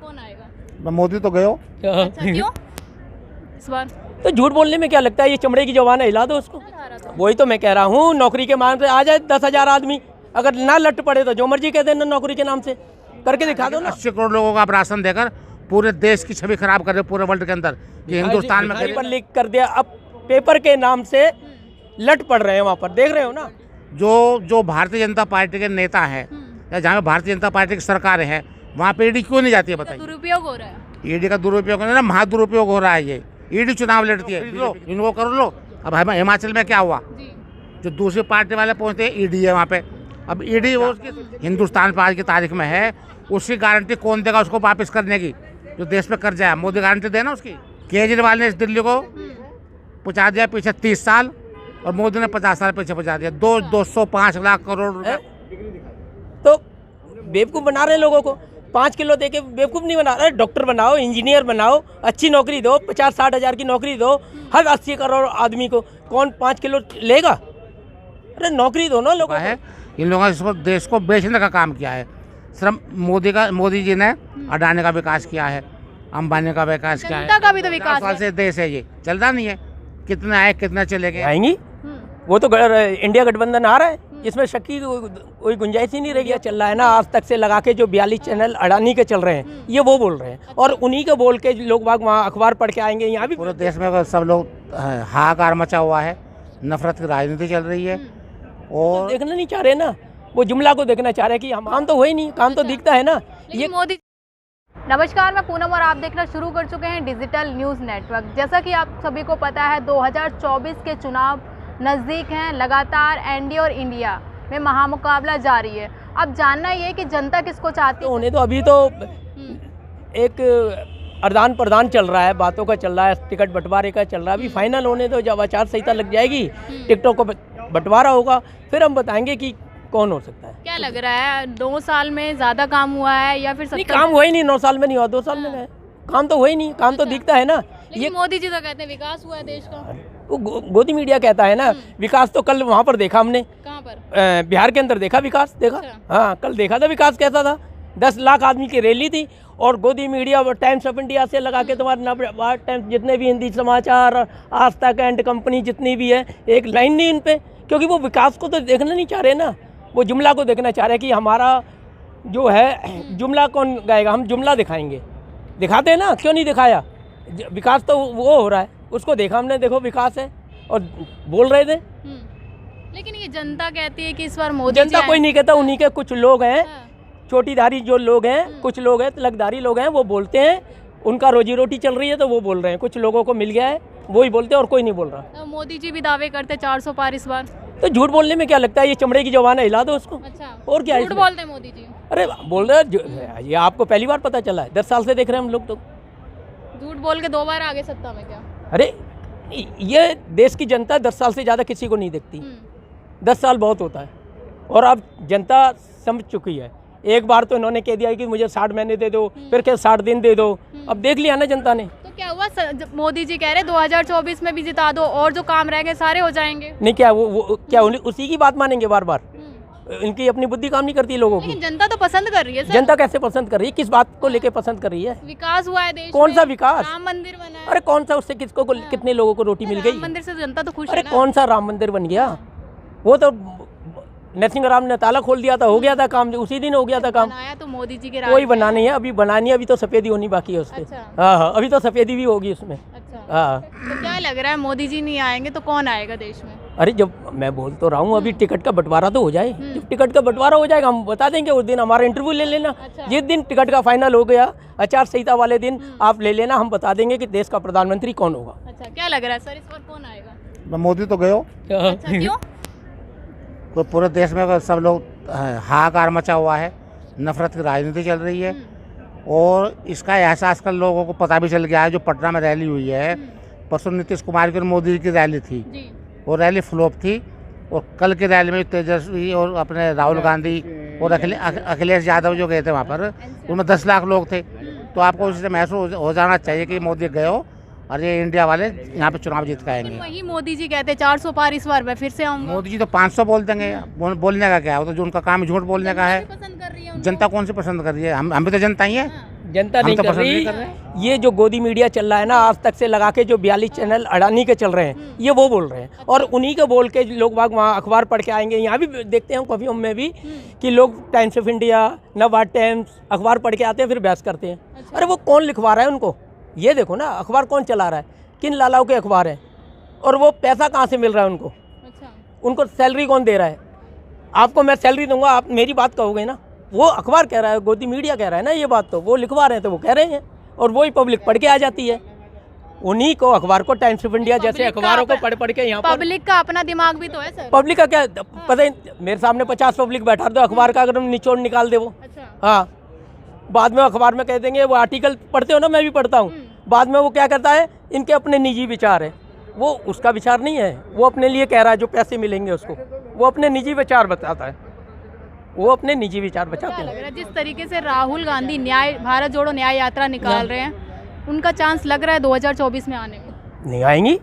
कौन आएगा? मोदी तो गयो। अच्छा, क्यों इस बार? तो झूठ बोलने में क्या लगता है, ये चमड़े की जवान है, हिला दो उसको। तो वही तो मैं कह रहा हूँ, नौकरी के मांग से आ जाए 10,000 आदमी, अगर ना लट पड़े तो जो मर्जी कह देना, नौकरी के नाम से करके दिखा दो ना। 80 करोड़ लोगों का आप राशन देकर पूरे देश की छवि खराब कर रहे, पूरे वर्ल्ड के अंदर कि हिंदुस्तान में पर लीक कर दिया, अब पेपर के नाम से लट पड़ रहे हैं वहाँ पर, देख रहे हो ना। जो भारतीय जनता पार्टी के नेता है या जहाँ पे भारतीय जनता पार्टी की सरकार है, वहाँ पे ईडी क्यों नहीं जाती है बताइए? दुरुपयोग हो रहा है। ईडी का दुरुपयोग नहीं ना, महादुरुपयोग हो रहा है। ये ईडी चुनाव लड़ती है, इनको कर लो। अब हिमाचल में क्या हुआ, जो दूसरी पार्टी वाले पहुंचते हैं, ईडी है वहाँ पे। अब ईडी वो उसकी हिंदुस्तान पर आज की तारीख में है, उसकी गारंटी कौन देगा उसको वापस करने की? जो देश पे कर्जा है, मोदी गारंटी देना उसकी। केजरीवाल ने इस दिल्ली को पहुँचा दिया पीछे 30 साल, और मोदी ने 50 साल पीछे पहुँचा दिया। 205 लाख करोड़ रुपए। तो बेवकूफ़ बना रहे हैं लोगों को, 5 किलो दे के बेवकूफ़ नहीं बना रहे। डॉक्टर बनाओ, इंजीनियर बनाओ, अच्छी नौकरी दो, 50-60 हज़ार की नौकरी दो हर 80 करोड़ आदमी को। कौन 5 किलो लेगा? अरे नौकरी दो ना लोगों है। इन लोगों ने इसको देश को बेचने का काम किया है। सिर्फ मोदी जी ने अडानी का विकास किया है, अंबानी का विकास किया है। जनता का भी तो विकास 50 साल से देश है, ये चलता नहीं है। कितने आए कितने चले गए? आएंगी, वो तो इंडिया गठबंधन आ रहा है, इसमें शक की कोई गुंजाइश ही नहीं रह गया। चल रहा है ना आज तक से लगा के, जो 42 चैनल अडानी के चल रहे हैं, ये वो बोल रहे हैं, और उन्हीं के बोल के लोग बाग वहाँ अखबार पढ़ के आएंगे। यहाँ भी पूरे देश में सब लोग हाहाकार मचा हुआ है, नफरत की राजनीति चल रही है, और देखना नहीं चाह रहे ना, वो जुमला को देखना चाह रहे हैं कि हम काम तो हो ही नहीं, काम तो दिखता है ना। ये मोदी। नमस्कार, मैं पूनम और आप देखना शुरू कर चुके हैं डिजिटल न्यूज़ नेटवर्क। जैसा कि आप सभी को पता है, 2024 के चुनाव नज़दीक हैं। लगातार एनडीए और इंडिया में महामुकाबला जारी है। अब जानना ये है कि जनता किसको चाहती है। उन्हें तो अभी तो एक आदान प्रदान चल रहा है, बातों का चल रहा है, टिकट बंटवारे का चल रहा है। अभी फाइनल होने तो जब आचार संहिता लग जाएगी, टिकटों को बंटवारा होगा, फिर हम बताएंगे कि कौन हो सकता है। क्या लग रहा है, 2 साल में ज़्यादा काम हुआ है या फिर नहीं, काम हुआ ही नहीं। 9 साल में नहीं हुआ, 2 साल में गए, काम तो हुआ ही नहीं, काम तो दिखता है ना। ये मोदी जी तो कहते हैं विकास हुआ है देश का। वो गोदी मीडिया कहता है ना विकास, तो कल वहाँ पर देखा हमने। कहाँ पर? बिहार के अंदर देखा विकास, देखा। हाँ, कल देखा था विकास कैसा था। 10 लाख आदमी की रैली थी, और गोदी मीडिया, टाइम्स ऑफ इंडिया से लगा के तुम्हारे नवभारत टाइम्स, जितने भी हिंदी समाचार, आज तक एंड कंपनी जितनी भी है, एक लाइन नहीं इन पे, क्योंकि वो विकास को तो देखना नहीं चाह रहे ना, वो जुमला को देखना चाह रहे हैं कि हमारा जो है जुमला कौन गाएगा, हम जुमला दिखाएंगे। दिखाते हैं ना, क्यों नहीं दिखाया? विकास तो वो हो रहा है, उसको देखा हमने, देखो विकास है, और बोल रहे थे। लेकिन ये जनता कहती है कि इस बार मोदी जनता कोई नहीं कहता, उन्हीं के कुछ लोग हैं, चोटीधारी जो लोग हैं, कुछ लोग हैं, तिलकधारी लोग हैं, वो बोलते हैं, उनका रोजी रोटी चल रही है तो वो बोल रहे हैं। कुछ लोगों को मिल गया है, वो ही बोलते हैं, और कोई नहीं बोल रहा। तो मोदी जी भी दावे करते 400 पार इस बार। तो झूठ बोलने में क्या लगता है, ये चमड़े की जवान है, हिला दो उसको। अच्छा, और क्या झूठ बोलते हैं मोदी जी? अरे बोल रहे हैं, ये आपको पहली बार पता चला है? 10 साल से देख रहे हैं हम लोग तो। झूठ बोल के 2 बार आगे सत्ता में क्या? अरे ये देश की जनता 10 साल से ज़्यादा किसी को नहीं देखती। 10 साल बहुत होता है, और अब जनता समझ चुकी है। एक बार तो इन्होंने कह दिया कि मुझे 60 महीने दे दो, फिर क्या 60 दिन दे दो। अब देख लिया ना जनता ने। तो क्या हुआ, मोदी जी कह रहे 2024 में भी जिता दो, और जो काम रह गए सारे हो जाएंगे। नहीं, क्या वो क्या उसी की बात मानेंगे बार बार? इनकी अपनी बुद्धि काम नहीं करती लोगों की। लेकिन जनता तो पसंद कर रही है सर। जनता कैसे पसंद कर रही है? किस बात को लेके पसंद कर रही है? विकास हुआ है देश कौन सा में, विकास? राम मंदिर बना है। अरे कौन सा, उससे किसको कितने लोगों को रोटी मिल गई? राम मंदिर से जनता तो खुश है अरे ना। कौन सा राम मंदिर बन गया? वो तो नरसिंह ने ताला खोल दिया था, हो गया था काम, उसी दिन हो गया था काम। बनाया तो मोदी जी के कोई बना नहीं है, अभी बनानी है, अभी तो सफेदी होनी बाकी है उससे। हाँ हाँ, अभी तो सफेदी भी होगी उसमें। अच्छा, हाँ। तो क्या लग रहा है, मोदी जी नहीं आएंगे तो कौन आएगा देश में? अरे जब मैं बोल तो रहा हूँ, अभी टिकट का बंटवारा तो हो जाए। जब टिकट का बंटवारा हो जाएगा, हम बता देंगे। उस दिन हमारा इंटरव्यू ले लेना। जिस दिन टिकट का फाइनल हो गया, आचार संहिता वाले दिन आप ले लेना, हम बता देंगे कि देश का प्रधानमंत्री कौन होगा। अच्छा, क्या लग रहा है सर, इस बार कौन आएगा? मोदी तो गयो। अच्छा, क्यों? तो पूरे देश में सब लोग हाहाकार मचा हुआ है, नफरत की राजनीति चल रही है, और इसका एहसास कर लोगों को पता भी चल गया है। जो पटना में रैली हुई है, परसों नीतीश कुमार की और मोदी की रैली थी, वो रैली फ्लॉप थी। और कल की रैली में तेजस्वी और अपने राहुल गांधी और अखिलेश यादव जो गए थे वहाँ पर, उनमें 10 लाख लोग थे। तो आपको उससे महसूस हो जाना चाहिए कि मोदी गए हो, और ये इंडिया वाले यहाँ पे चुनाव जीत के आएंगे। वही मोदी जी कहते 400 पार इस बार मैं फिर से आऊंगा। मोदी जी तो 500 बोल देंगे, बोलने का क्या है? वो तो जो उनका काम झूठ बोलने का है। पसंद कर रही है जनता कौन सी पसंद कर रही है? हम भी तो जनता ही है। जनता हम नहीं तो कर पसंद नहीं रही। कर रहे। ये जो गोदी मीडिया चल रहा है ना, आज तक से लगा के जो 42 चैनल अडानी के चल रहे हैं, ये वो बोल रहे हैं। और उन्हीं के बोल के लोग बाग वहाँ अखबार पढ़ के आएंगे। यहाँ भी देखते हैं कभी में भी कि लोग times of India, Navbharat times अखबार पढ़ के आते हैं, फिर बहस करते हैं। अरे वो कौन लिखवा रहा है उनको, ये देखो ना, अखबार कौन चला रहा है, किन लालाओं के अखबार हैं, और वो पैसा कहाँ से मिल रहा है उनको, उनको सैलरी कौन दे रहा है। आपको मैं सैलरी दूंगा, आप मेरी बात कहोगे ना। वो अखबार कह रहा है, गोदी मीडिया कह रहा है ना, ये बात तो वो लिखवा रहे हैं, तो वो कह रहे हैं, और वही पब्लिक पढ़ के आ जाती है। उन्हीं को अखबार को, टाइम्स ऑफ इंडिया जैसे अखबारों को पढ़ के यहाँ पर पब्लिक का अपना दिमाग भी तो है सर। पब्लिक का क्या पता है, मेरे सामने 50 पब्लिक बैठा दो, अखबार का अगर हम निचोड़ निकाल दे वो। हाँ, बाद में अखबार में कह देंगे, वो आर्टिकल पढ़ते हो ना, मैं भी पढ़ता हूँ, बाद में वो क्या करता है, इनके अपने निजी विचार है, वो उसका विचार नहीं है, वो अपने लिए कह रहा है, जो पैसे मिलेंगे उसको, वो अपने निजी विचार बताता है, वो अपने निजी विचार बचाते हैं। जिस तरीके से राहुल गांधी न्याय, भारत जोड़ो न्याय यात्रा निकाल रहे हैं, उनका चांस लग रहा है 2024 में आने में? नहीं आएंगी,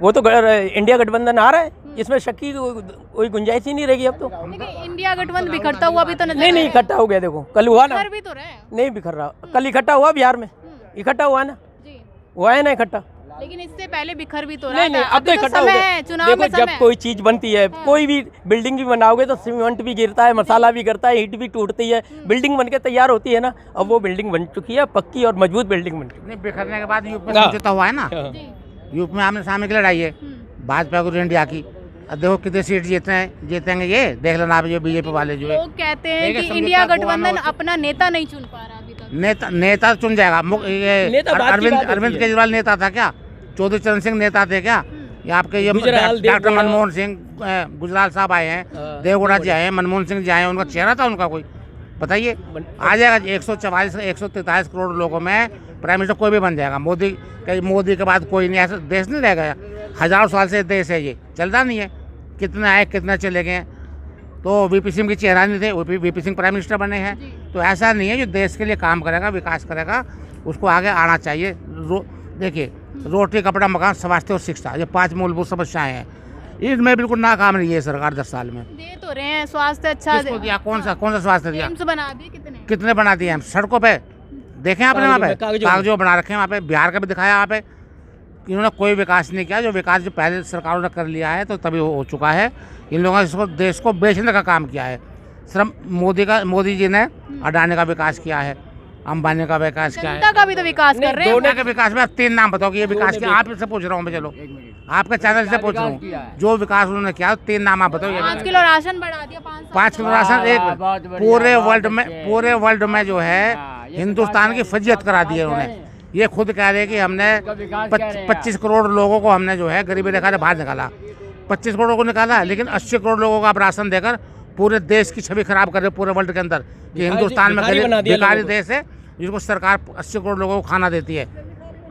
वो तो इंडिया गठबंधन आ रहा है, इसमें शक की कोई गुंजाइश ही नहीं रहेगी अब तो। लेकिन इंडिया गठबंधन बिखरता हुआ भी तो नजर नहीं इकट्ठा हो गया, देखो कल हुआ ना, भी तो रहे। नहीं बिखर रहा, कल इकट्ठा हुआ बिहार में, इकट्ठा हुआ ना, हुआ है ना इकट्ठा। लेकिन इससे पहले बिखर भी तो रहा नहीं, अब तो इकट्ठा हो गया। देखो जब कोई चीज बनती है, कोई भी बिल्डिंग भी बनाओगे तो सीमेंट भी गिरता है, मसाला भी गिरता है, ईंट भी टूटती है, बिल्डिंग बन के तैयार होती है ना। अब वो बिल्डिंग बन चुकी है, पक्की और मजबूत बिल्डिंग बन चुकी है। बिखरने के बाद यूपी में समझौता हुआ है ना, यूपी में आमने सामने की लड़ाई है भाजपा और इंडिया की। अब देखो कितने सीट जीतेंगे ये देख लेना आप, जो बीजेपी वाले जो है। लोग कहते हैं कि इंडिया गठबंधन अपना नेता नहीं चुन पा रहा अभी तक। नेता चुन जाएगा। अरविंद केजरीवाल नेता था क्या? चौधरी चरण सिंह नेता थे क्या? ये आपके ये डॉक्टर मनमोहन सिंह, गुजराल साहब आए हैं, देवगौड़ा जी आए हैं, मनमोहन सिंह जी आए हैं, उनका चेहरा था उनका कोई? बताइए, आ जाएगा 143 करोड़ लोगों में प्राइम मिनिस्टर कोई भी बन जाएगा। मोदी के बाद कोई नहीं, ऐसा देश नहीं रह गया। हजारों साल से देश है ये, चल रहा नहीं है। कितने आए कितने चले गए। तो वीपी सिंह की चेहरा नहीं थे, वीपी सिंह प्राइम मिनिस्टर बने हैं। तो ऐसा नहीं है, जो देश के लिए काम करेगा, विकास करेगा, उसको आगे आना चाहिए। देखिए, रोटी कपड़ा मकान स्वास्थ्य और शिक्षा, ये 5 मूलभूत समस्याएं हैं, इनमें बिल्कुल नाकाम रही है सरकार 10 साल में। दे तो रहे हैं, स्वास्थ्य अच्छा दिया, कौन सा स्वास्थ्य दिया? बना दिए, कितने बना दिए हैं? सड़कों पे देखें आपने, वहाँ पे कागजों बना रखे हैं, वहाँ पे बिहार का भी दिखाया। वहाँ पे इन्होंने कोई विकास नहीं किया। जो विकास जो पहले सरकारों ने कर लिया है तो तभी हो चुका है। इन लोगों ने इसको देश को बेचने का काम किया है। सिर्फ मोदी जी ने अडानी का विकास किया है, अंबानी का विकास किया है। जनता का भी तो विकास कर रहे हैं। दोनों के विकास में 3 नाम बताओ कि ये विकास किया। आप इससे पूछ रहा हूँ मैं, चलो आपके चैनल से पूछ रहा हूँ, जो विकास उन्होंने किया 3 नाम आप बताओ। 5 किलो राशन बढ़ा दिया, 5 किलो राशन। एक पूरे वर्ल्ड में जो है हिंदुस्तान की फजीयत करा दी है उन्होंने। ये खुद कह रहे हैं कि हमने 25 करोड़ लोगों को हमने जो है गरीबी रेखा से बाहर निकाला। 25 करोड़ को निकाला, लेकिन 80 करोड़ लोगों को आप राशन देकर पूरे देश की छवि खराब कर रहे पूरे वर्ल्ड के अंदर। कि हिंदुस्तान में भिखारी देश है, जिसको सरकार 80 करोड़ लोगों को खाना देती है।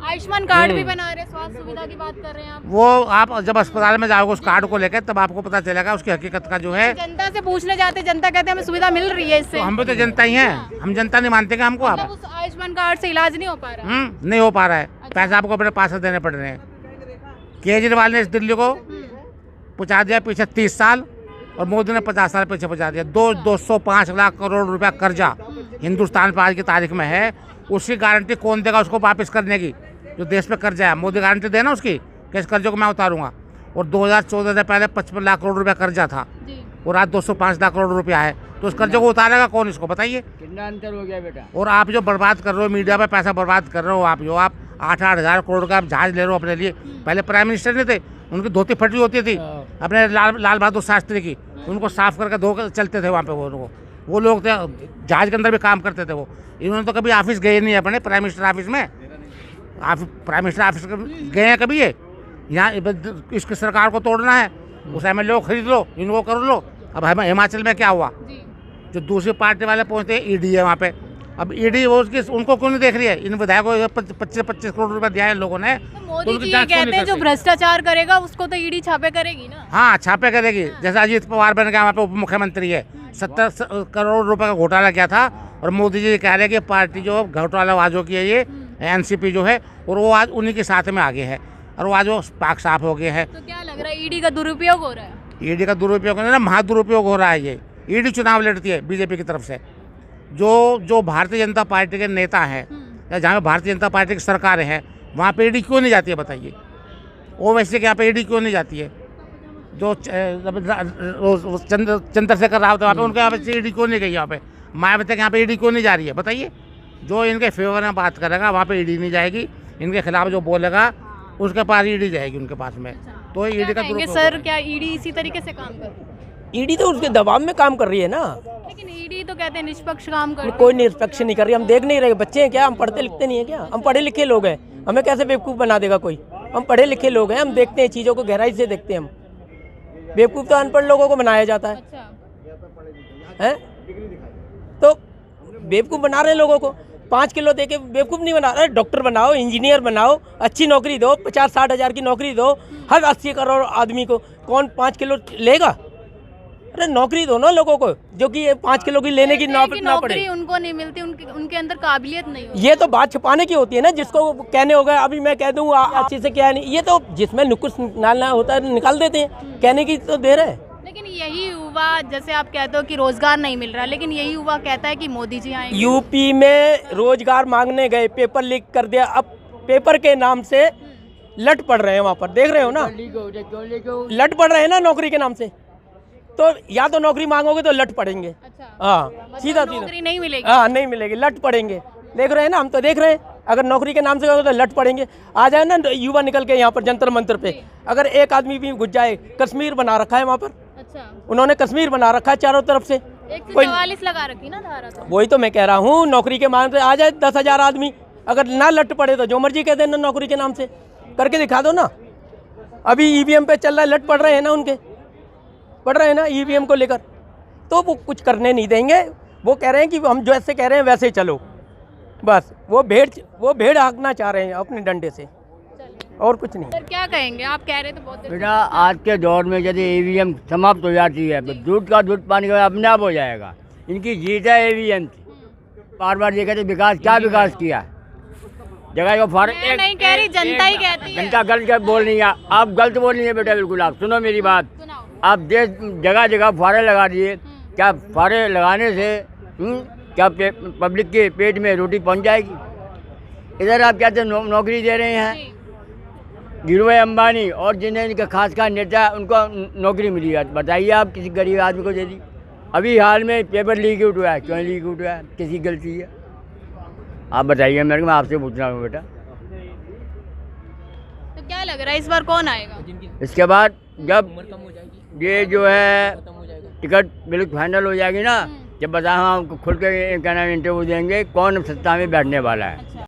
आयुष्मान कार्ड भी बना रहे, स्वास्थ्य सुविधा की बात कर रहे हैं आप। वो आप जब अस्पताल में जाओगे उस कार्ड को लेकर, तब आपको पता चलेगा उसकी हकीकत का जो है। जनता से पूछने जाते, जनता कहते हैं हमें सुविधा मिल रही है इससे। तो हम भी तो जनता ही हैं, हम जनता नहीं मानते क्या हमको? आप उस आयुष्मान कार्ड से इलाज नहीं हो पा रहा? नहीं हो पा रहा है। पैसा आपको अपने पास से देने पड़ रहे हैं। केजरीवाल ने इस दिल्ली को पहुँचा दिया पीछे 30 साल, और मोदी ने 50 साल पीछे पहुँचा दिया। 205 लाख करोड़ रुपया कर्जा हिंदुस्तान पर आज की तारीख में है। उसकी गारंटी कौन देगा उसको वापस करने की? जो देश पे कर्जा है, मोदी गारंटी देना उसकी कि इस कर्जे को मैं उतारूंगा। और 2014 से पहले 55 लाख करोड़ रुपया कर्जा था, और आज 205 लाख करोड़ रुपया है। तो उस कर्जे को उतारेगा कौन? इसको बताइए। कितना अंतर हो गया बेटा। और आप जो बर्बाद कर रहे हो, मीडिया पे पैसा बर्बाद कर रहे हो, आप 8-8 हज़ार करोड़ का आप जहाज ले रहे हो अपने लिए। पहले प्राइम मिनिस्टर नहीं थे, उनकी धोती फटी होती थी अपने लाल बहादुर शास्त्री की, उनको साफ करके धो कर चलते थे वहाँ पे। वो लोग थे, जहाज के अंदर भी काम करते थे वो। इन्होंने तो कभी ऑफिस गए नहीं अपने प्राइम मिनिस्टर ऑफिस में। आप प्राइम मिनिस्टर ऑफिस गए हैं कभी? ये यहाँ इसकी सरकार को तोड़ना है, उस MLA को खरीद लो, इनको कर लो। अब हिमाचल में क्या हुआ? जो दूसरी पार्टी वाले पहुँचते हैं, ED है वहाँ पे। अब ED उनको क्यों नहीं देख रही है? इन विधायकों को 25 करोड़ रुपया दिया है लोगों ने। मोदी जी कहते हैं जो भ्रष्टाचार करेगा उसको तो ED छापे करेगी ना। हाँ, छापे करेगी। जैसे अजीत पवार बन गया वहाँ पे उप मुख्यमंत्री है, 70 करोड़ रुपए का घोटाला किया था। और मोदी जी कह रहे हैं कि पार्टी जो घोटालाबाजों की है ये NCP जो है, और वो आज उन्हीं के साथ में आगे है, और वो आज वो पाक साफ हो गए हैं। तो क्या लग रहा है ED का दुरुपयोग हो रहा है? ED का दुरुपयोग नहीं, महादुरुपयोग हो रहा है। ये ED चुनाव लड़ती है बीजेपी की तरफ से। जो जो भारतीय जनता पार्टी के नेता हैं या जहाँ पे भारतीय जनता पार्टी की सरकार है वहाँ पे ईडी क्यों नहीं जाती है बताइए। ओवैसी के यहाँ पे ईडी क्यों नहीं जाती है। जो चंद्रशेखर रावत वहाँ पे उनके यहाँ पे ईडी क्यों नहीं गई। यहाँ पे मायावती के यहाँ पे ईडी क्यों नहीं जा रही है बताइए। जो इनके फेवर में बात करेगा वहाँ पे ईडी नहीं जाएगी, इनके खिलाफ जो बोलेगा उसके पास ईडी जाएगी उनके पास में। तो ईडी का कहेंगे सर, क्या ईडी इसी तरीके से काम कर? ईडी तो उसके दबाव में काम कर रही है ना। लेकिन ईडी तो कहते हैं निष्पक्ष काम कर। कोई निष्पक्ष नहीं कर रही, हम देख नहीं रहे। बच्चे हैं क्या, हम पढ़ते लिखते नहीं है क्या? हम पढ़े लिखे लोग हैं, हमें कैसे बेवकूफ़ बना देगा कोई? हम पढ़े लिखे लोग हैं, हम देखते हैं चीज़ों को गहराई से देखते हैं। हम बेवकूफ़ तो अनपढ़ लोगों को बनाया जाता है, हैं? तो बेवकूफ़ बना रहे हैं लोगों को। 5 किलो दे के बेवकूफ़ नहीं बना रहे। डॉक्टर बनाओ, इंजीनियर बनाओ, अच्छी नौकरी दो, 50-60 हज़ार की नौकरी दो हर 80 करोड़ आदमी को। कौन 5 किलो लेगा? अरे नौकरी दो ना लोगों को, जो कि ये 5 किलो की लेने की नौबत ना पड़े। उनको नहीं मिलती, उनके अंदर काबिलियत नहीं होती। ये तो बात छुपाने की होती है ना, जिसको कहने होगा अभी मैं कह दूँ अच्छे से क्या नहीं। ये तो जिसमें नुकुस निकालना होता है निकाल देते हैं, कहने की तो देर है। लेकिन यही युवा, जैसे आप कहते हो कि रोजगार नहीं मिल रहा, लेकिन यही युवा कहता है कि मोदी जी आएंगे। यूपी में रोजगार मांगने गए, पेपर लीक कर दिया। अब पेपर के नाम से लट पड़ रहे हैं वहाँ पर, देख रहे हो ना, लट पड़ रहे हैं ना नौकरी के नाम से। तो या तो नौकरी मांगोगे तो लट पड़ेंगे। अच्छा। हाँ, सीधा नौकरी नहीं मिलेगी। हाँ, नहीं मिलेगी, लट पड़ेंगे। देख रहे हैं ना, हम तो देख रहे हैं। अगर नौकरी के नाम से कहोगे तो लट पड़ेंगे। आ जाए ना युवा निकल के यहाँ पर जंतर मंतर पे, अगर एक आदमी भी घुस जाए। कश्मीर बना रखा है वहाँ पर। अच्छा। उन्होंने कश्मीर बना रखा है चारों तरफ से। 144 लगा रखी ना धारा तो। वही तो मैं कह रहा हूँ, नौकरी के नाम से आ जाए 10,000 आदमी। अगर ना लट पड़े तो जो मर्जी कह देना, नौकरी के नाम से करके दिखा दो ना। अभी ईवीएम पे चल रहा है, लट पड़ रहे हैं ना, उनके पड़ रहे हैं ना ईवीएम को लेकर। तो वो कुछ करने नहीं देंगे। वो कह रहे हैं कि हम जैसे कह रहे हैं वैसे चलो, बस। वो भेड़ हाँकना चाह रहे हैं अपने डंडे से, और कुछ नहीं। सर क्या कहेंगे, आप कह रहे थे बहुत देर बेटा आज के दौर में यदि ईवीएम समाप्त हो जाती है तो दूध का दूध पानी का अपने आप हो जाएगा। इनकी जीत है ईवीएम की। बार बार ये कहते विकास, क्या विकास किया? जगह को फार मैं नहीं कह रही, जनता ही कहती है। जनता गलत बोल रही है, आप गलत बोल रही है बेटा, बिल्कुल। आप सुनो मेरी बात। आप देश जगह जगह फारे लगा दिए। क्या फारे लगाने से क्या पब्लिक के पेट में रोटी पहुंच जाएगी? इधर आप कहते नौकरी दे रहे हैं धीरूभाई अंबानी और जिन्हें इनका खास नेता उनको नौकरी मिली है। बताइए आप किसी गरीब आदमी को दे दी? अभी हाल में पेपर लीक हुआ है, क्यों लीक हुआ है? किसी गलती है? आप बताइए मेरे को, मैं आपसे पूछ रहा हूँ बेटा। तो क्या लग रहा है इस बार कौन आएगा? इसके बाद जब ये जो है टिकट बिल्कुल फाइनल हो जाएगी ना, जब बताया हम खुल के क्या नाम इंटरव्यू देंगे कौन सत्ता में बैठने वाला है।